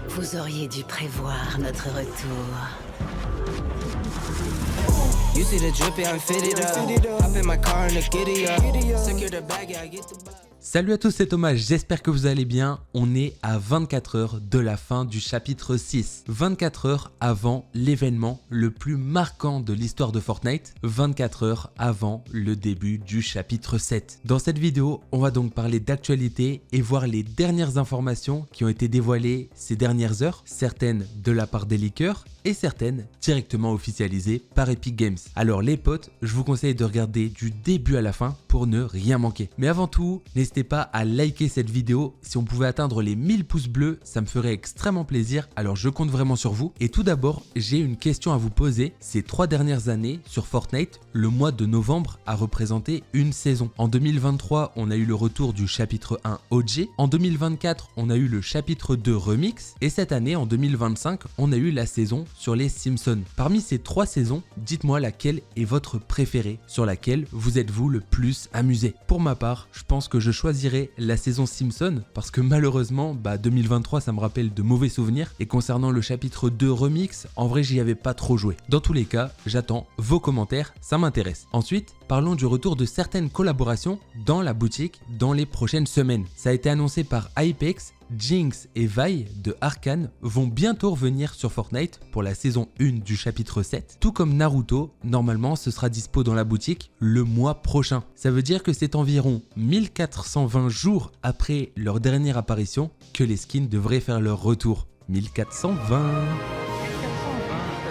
Vous auriez dû prévoir notre retour. You see the drip, yeah, I'm fitted up. Hop in my car and the giddy up. Secure the bag, yeah, I get the bag. Salut à tous, c'est Thomas, j'espère que vous allez bien. On est à 24 heures de la fin du chapitre 6. 24 heures avant l'événement le plus marquant de l'histoire de Fortnite. 24 heures avant le début du chapitre 7. Dans cette vidéo, on va donc parler d'actualité et voir les dernières informations qui ont été dévoilées ces dernières heures. Certaines de la part des leakers et certaines directement officialisées par Epic Games. Alors les potes, je vous conseille de regarder du début à la fin pour ne rien manquer. Mais avant tout, n'hésitez pas à liker cette vidéo. Si on pouvait atteindre les 1000 pouces bleus, ça me ferait extrêmement plaisir. Alors je compte vraiment sur vous. Et tout d'abord, j'ai une question à vous poser. Ces 3 dernières années sur Fortnite, le mois de novembre a représenté une saison. En 2023, on a eu le retour du chapitre 1 OG. En 2024, on a eu le chapitre 2 Remix. Et cette année, en 2025, on a eu la saison sur les Simpsons. Parmi ces 3 saisons, dites-moi laquelle est votre préférée, sur laquelle vous êtes-vous le plus amusé. Pour ma part, je pense que je choisirais la saison Simpson parce que malheureusement, 2023 ça me rappelle de mauvais souvenirs et concernant le chapitre 2 Remix, en vrai j'y avais pas trop joué. Dans tous les cas, j'attends vos commentaires, ça m'intéresse. Ensuite, parlons du retour de certaines collaborations dans la boutique dans les prochaines semaines. Ça a été annoncé par Hypex. Jinx et Vi de Arcane vont bientôt revenir sur Fortnite pour la saison 1 du chapitre 7. Tout comme Naruto, normalement ce sera dispo dans la boutique le mois prochain. Ça veut dire que c'est environ 1420 jours après leur dernière apparition que les skins devraient faire leur retour. 1420.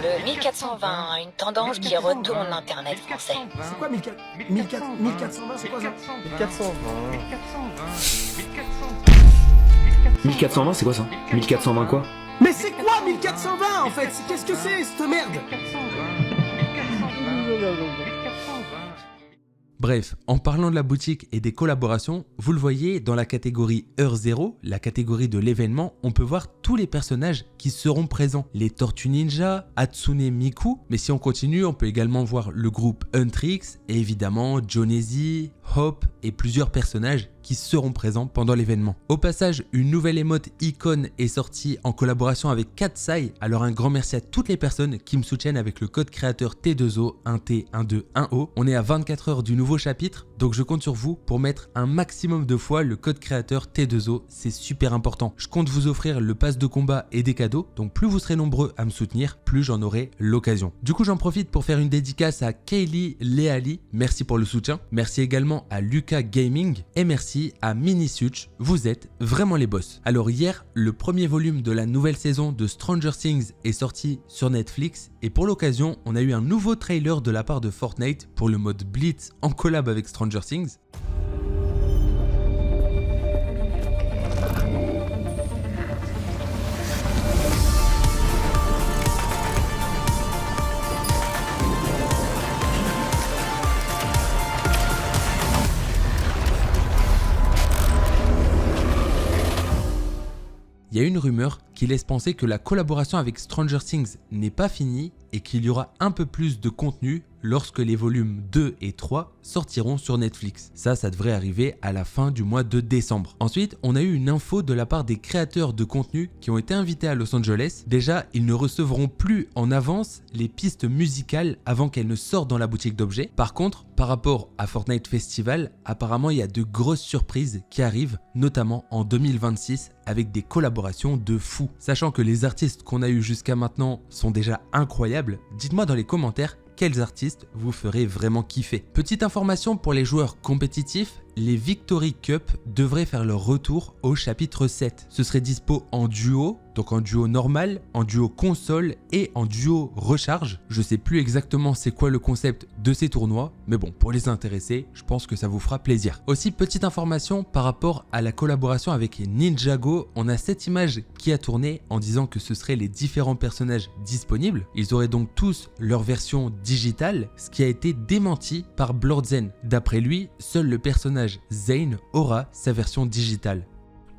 Le 1420, une tendance qui retourne l'internet français. C'est quoi 1420, c'est quoi ça 1420. 1420, c'est quoi ça 1420 quoi? Mais c'est quoi 1420 en fait? Qu'est-ce que c'est cette merde? Bref, en parlant de la boutique et des collaborations, vous le voyez dans la catégorie Heure 0, la catégorie de l'événement, on peut voir tous les personnages qui seront présents. Les Tortues Ninja, Hatsune Miku, mais si on continue, on peut également voir le groupe Huntrix et évidemment Jonesy, Hope et plusieurs personnages qui seront présents pendant l'événement. Au passage, une nouvelle émote icône est sortie en collaboration avec Katsai, alors un grand merci à toutes les personnes qui me soutiennent avec le code créateur T2O, 1T, 12, 1O. On est à 24 heures du nouveau chapitre, donc je compte sur vous pour mettre un maximum de fois le code créateur T2O, c'est super important. Je compte vous offrir le pass de combat et des cadeaux, donc plus vous serez nombreux à me soutenir, plus j'en aurai l'occasion. Du coup, j'en profite pour faire une dédicace à Kaylee Leali, merci pour le soutien. Merci également à Lucas Gaming et merci à Minisuch, vous êtes vraiment les boss. Alors hier, le premier volume de la nouvelle saison de Stranger Things est sorti sur Netflix et pour l'occasion, on a eu un nouveau trailer de la part de Fortnite pour le mode Blitz en collab avec Stranger Things. Il y a une rumeur qui laisse penser que la collaboration avec Stranger Things n'est pas finie et qu'il y aura un peu plus de contenu lorsque les volumes 2 et 3 sortiront sur Netflix. Ça devrait arriver à la fin du mois de décembre. Ensuite, on a eu une info de la part des créateurs de contenu qui ont été invités à Los Angeles. Déjà, ils ne recevront plus en avance les pistes musicales avant qu'elles ne sortent dans la boutique d'objets. Par contre, par rapport à Fortnite Festival, apparemment il y a de grosses surprises qui arrivent, notamment en 2026 avec des collaborations de fous. Sachant que les artistes qu'on a eu jusqu'à maintenant sont déjà incroyables, dites-moi dans les commentaires quels artistes vous ferez vraiment kiffer. Petite information pour les joueurs compétitifs, les Victory Cup devraient faire leur retour au chapitre 7. Ce serait dispo en duo, donc en duo normal, en duo console et en duo recharge. Je sais plus exactement c'est quoi le concept de ces tournois, mais bon, pour les intéressés, je pense que ça vous fera plaisir. Aussi, petite information par rapport à la collaboration avec Ninjago, on a cette image qui a tourné en disant que ce seraient les différents personnages disponibles. Ils auraient donc tous leur version digitale, ce qui a été démenti par Blordzen. D'après lui, seul le personnage Zane aura sa version digitale.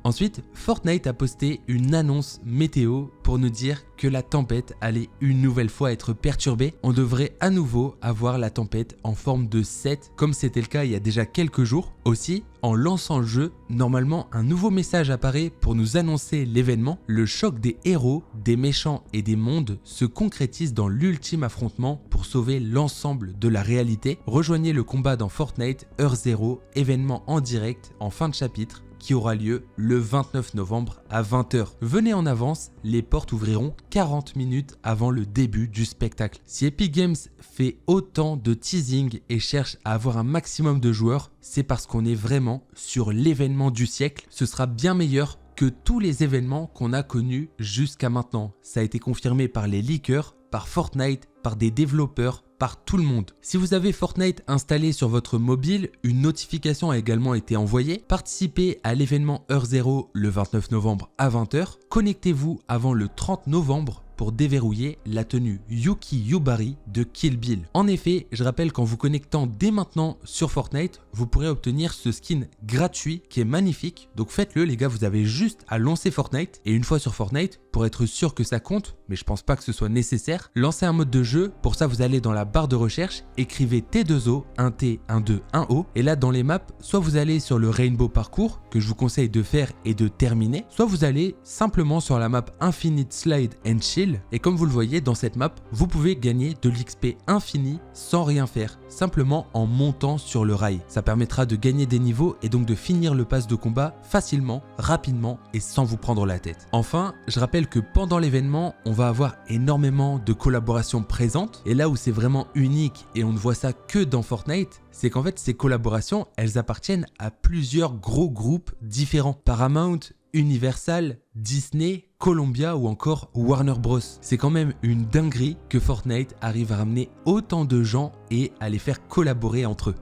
Ensuite, Fortnite a posté une annonce météo pour nous dire que la tempête allait une nouvelle fois être perturbée. On devrait à nouveau avoir la tempête en forme de 7 comme c'était le cas il y a déjà quelques jours. Aussi, en lançant le jeu, normalement un nouveau message apparaît pour nous annoncer l'événement. Le choc des héros, des méchants et des mondes se concrétise dans l'ultime affrontement pour sauver l'ensemble de la réalité. Rejoignez le combat dans Fortnite Heure 0, événement en direct en fin de chapitre qui aura lieu le 29 novembre à 20 h. Venez en avance, les portes ouvriront 40 minutes avant le début du spectacle. Si Epic Games fait autant de teasing et cherche à avoir un maximum de joueurs, c'est parce qu'on est vraiment sur l'événement du siècle. Ce sera bien meilleur que tous les événements qu'on a connus jusqu'à maintenant. Ça a été confirmé par les leakers, par Fortnite, par des développeurs, par tout le monde. Si vous avez Fortnite installé sur votre mobile, une notification a également été envoyée. Participez à l'événement Heure 0 le 29 novembre à 20 h. Connectez-vous avant le 30 novembre pour déverrouiller la tenue Yuki Yubari de Kill Bill. En effet, je rappelle qu'en vous connectant dès maintenant sur Fortnite, vous pourrez obtenir ce skin gratuit qui est magnifique. Donc faites-le les gars, vous avez juste à lancer Fortnite et une fois sur Fortnite, pour être sûr que ça compte, mais je pense pas que ce soit nécessaire, lancez un mode de jeu. Pour ça, vous allez dans la barre de recherche, écrivez T2O, 1T, 1-2, 1O et là dans les maps, soit vous allez sur le Rainbow Parcours que je vous conseille de faire et de terminer, soit vous allez simplement sur la map Infinite Slide and Chill et comme vous le voyez dans cette map, vous pouvez gagner de l'XP infini sans rien faire, simplement en montant sur le rail. Ça permettra de gagner des niveaux et donc de finir le pass de combat facilement, rapidement et sans vous prendre la tête. Enfin, je rappelle que pendant l'événement, on va avoir énormément de collaborations présentes et là où c'est vraiment unique et on ne voit ça que dans Fortnite, c'est qu'en fait ces collaborations, elles appartiennent à plusieurs gros groupes différents. Paramount, Universal, Disney, Columbia ou encore Warner Bros. C'est quand même une dinguerie que Fortnite arrive à ramener autant de gens et à les faire collaborer entre eux.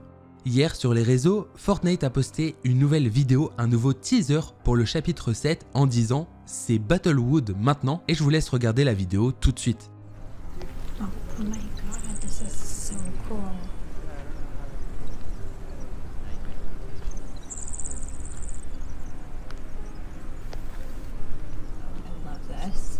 Hier sur les réseaux, Fortnite a posté une nouvelle vidéo, un nouveau teaser pour le chapitre 7 en disant « c'est Battlewood maintenant » et je vous laisse regarder la vidéo tout de suite. Oh my god, this is so cool. I love this.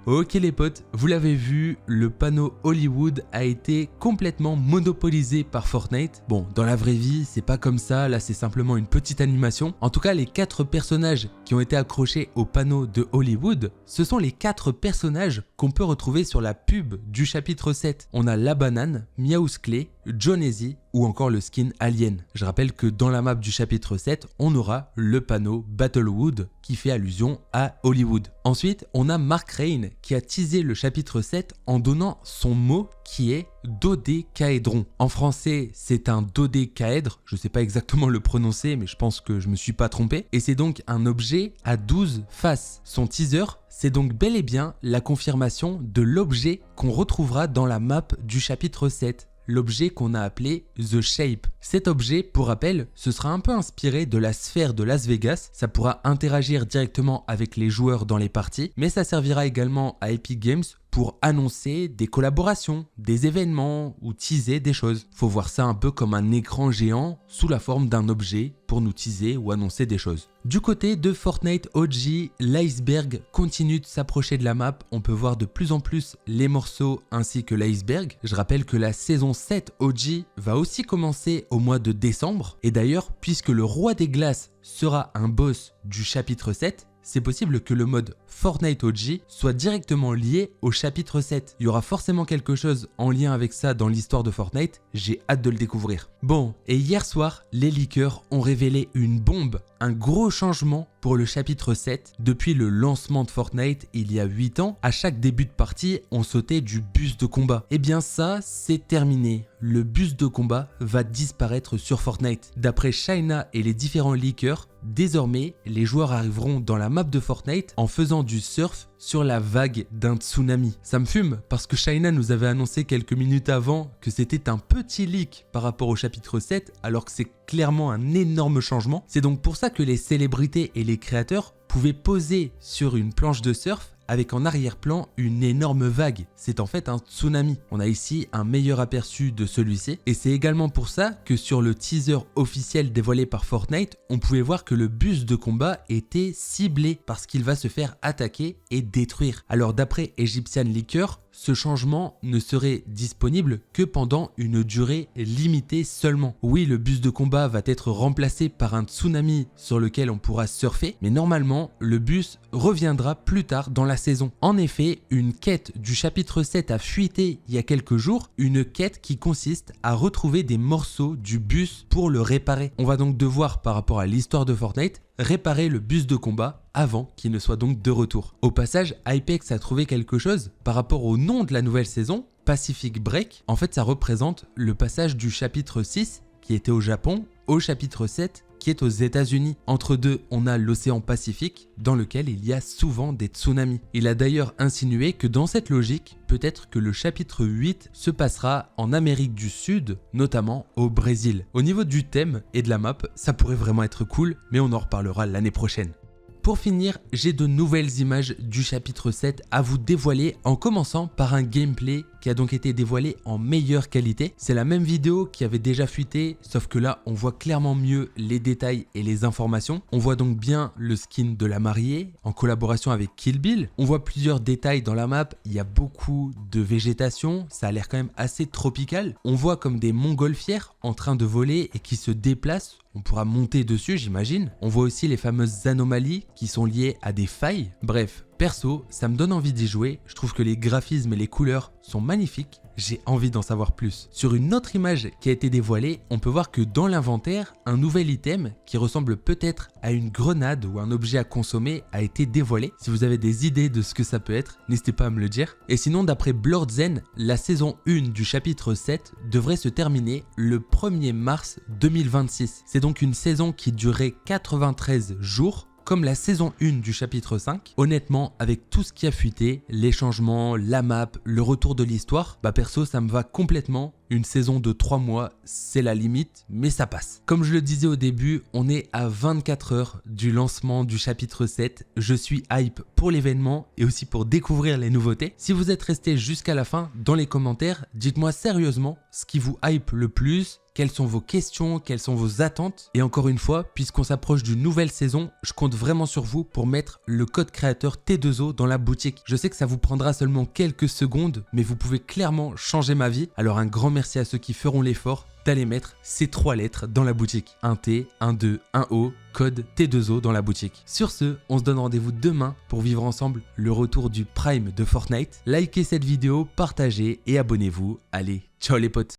Ok les potes, vous l'avez vu, le panneau Hollywood a été complètement monopolisé par Fortnite. Bon, dans la vraie vie, c'est pas comme ça, là c'est simplement une petite animation. En tout cas, les 4 personnages qui ont été accrochés au panneau de Hollywood, ce sont les 4 personnages qu'on peut retrouver sur la pub du chapitre 7. On a la banane, Meowsclé, Jonesy ou encore le skin Alien. Je rappelle que dans la map du chapitre 7, on aura le panneau Battlewood qui fait allusion à Hollywood. Ensuite, on a Mark Rain qui a teasé le chapitre 7 en donnant son mot qui est dodécaédron. En français, c'est un dodécaèdre, je ne sais pas exactement le prononcer, mais je pense que je me suis pas trompé. Et c'est donc un objet à 12 faces. Son teaser, c'est donc bel et bien la confirmation de l'objet qu'on retrouvera dans la map du chapitre 7. L'objet qu'on a appelé The Shape. Cet objet, pour rappel, ce sera un peu inspiré de la sphère de Las Vegas. Ça pourra interagir directement avec les joueurs dans les parties, mais ça servira également à Epic Games pour annoncer des collaborations, des événements ou teaser des choses. Faut voir ça un peu comme un écran géant sous la forme d'un objet pour nous teaser ou annoncer des choses. Du côté de Fortnite OG, l'iceberg continue de s'approcher de la map. On peut voir de plus en plus les morceaux ainsi que l'iceberg. Je rappelle que la saison 7 OG va aussi commencer au mois de décembre. Et d'ailleurs, puisque le roi des glaces sera un boss du chapitre 7, c'est possible que le mode Fortnite OG soit directement lié au chapitre 7. Il y aura forcément quelque chose en lien avec ça dans l'histoire de Fortnite, j'ai hâte de le découvrir. Bon, et hier soir, les leakers ont révélé une bombe, un gros changement pour le chapitre 7. Depuis le lancement de Fortnite il y a 8 ans, à chaque début de partie, on sautait du bus de combat. Et bien ça, c'est terminé. Le bus de combat va disparaître sur Fortnite. D'après China et les différents leakers, désormais, les joueurs arriveront dans la map de Fortnite en faisant du surf sur la vague d'un tsunami. Ça me fume parce que China nous avait annoncé quelques minutes avant que c'était un petit leak par rapport au chapitre 7 alors que c'est clairement un énorme changement. C'est donc pour ça que les célébrités et les créateurs pouvaient poser sur une planche de surf avec en arrière-plan une énorme vague. C'est en fait un tsunami. On a ici un meilleur aperçu de celui-ci et c'est également pour ça que sur le teaser officiel dévoilé par Fortnite, on pouvait voir que le bus de combat était ciblé parce qu'il va se faire attaquer et détruire. Alors d'après Egyptian Leaker, ce changement ne serait disponible que pendant une durée limitée seulement. Oui, le bus de combat va être remplacé par un tsunami sur lequel on pourra surfer, mais normalement, le bus reviendra plus tard dans la saison. En effet, une quête du chapitre 7 a fuité il y a quelques jours, une quête qui consiste à retrouver des morceaux du bus pour le réparer. On va donc devoir, par rapport à l'histoire de Fortnite, réparer le bus de combat avant qu'il ne soit donc de retour. Au passage, Hypex a trouvé quelque chose par rapport au nom de la nouvelle saison, Pacific Break. En fait, ça représente le passage du chapitre 6 qui était au Japon au chapitre 7 qui est aux États-Unis. Entre deux, on a l'océan Pacifique dans lequel il y a souvent des tsunamis. Il a d'ailleurs insinué que dans cette logique, peut-être que le chapitre 8 se passera en Amérique du Sud, notamment au Brésil. Au niveau du thème et de la map, ça pourrait vraiment être cool, mais on en reparlera l'année prochaine. Pour finir, j'ai de nouvelles images du chapitre 7 à vous dévoiler en commençant par un gameplay qui a donc été dévoilé en meilleure qualité. C'est la même vidéo qui avait déjà fuité, sauf que là on voit clairement mieux les détails et les informations. On voit donc bien le skin de la mariée en collaboration avec Kill Bill. On voit plusieurs détails dans la map, il y a beaucoup de végétation, ça a l'air quand même assez tropical. On voit comme des montgolfières en train de voler et qui se déplacent. On pourra monter dessus, j'imagine. On voit aussi les fameuses anomalies qui sont liées à des failles. Bref, perso, ça me donne envie d'y jouer. Je trouve que les graphismes et les couleurs sont magnifiques. J'ai envie d'en savoir plus. Sur une autre image qui a été dévoilée, on peut voir que dans l'inventaire, un nouvel item qui ressemble peut-être à une grenade ou un objet à consommer a été dévoilé. Si vous avez des idées de ce que ça peut être, n'hésitez pas à me le dire. Et sinon, d'après Blordzen, la saison 1 du chapitre 7 devrait se terminer le 1er mars 2026. C'est donc une saison qui durerait 93 jours. Comme la saison 1 du chapitre 5, honnêtement, avec tout ce qui a fuité, les changements, la map, le retour de l'histoire, bah perso, ça me va complètement. Une saison de 3 mois, c'est la limite, mais ça passe. Comme je le disais au début, on est à 24 heures du lancement du chapitre 7. Je suis hype pour l'événement et aussi pour découvrir les nouveautés. Si vous êtes resté jusqu'à la fin, dans les commentaires, dites-moi sérieusement ce qui vous hype le plus. Quelles sont vos questions, quelles sont vos attentes? Et encore une fois, puisqu'on s'approche d'une nouvelle saison, je compte vraiment sur vous pour mettre le code créateur T2O dans la boutique. Je sais que ça vous prendra seulement quelques secondes, mais vous pouvez clairement changer ma vie. Alors un grand merci à ceux qui feront l'effort d'aller mettre ces 3 lettres dans la boutique. Un T, un 2, un O, code T2O dans la boutique. Sur ce, on se donne rendez-vous demain pour vivre ensemble le retour du Prime de Fortnite. Likez cette vidéo, partagez et abonnez-vous. Allez, ciao les potes!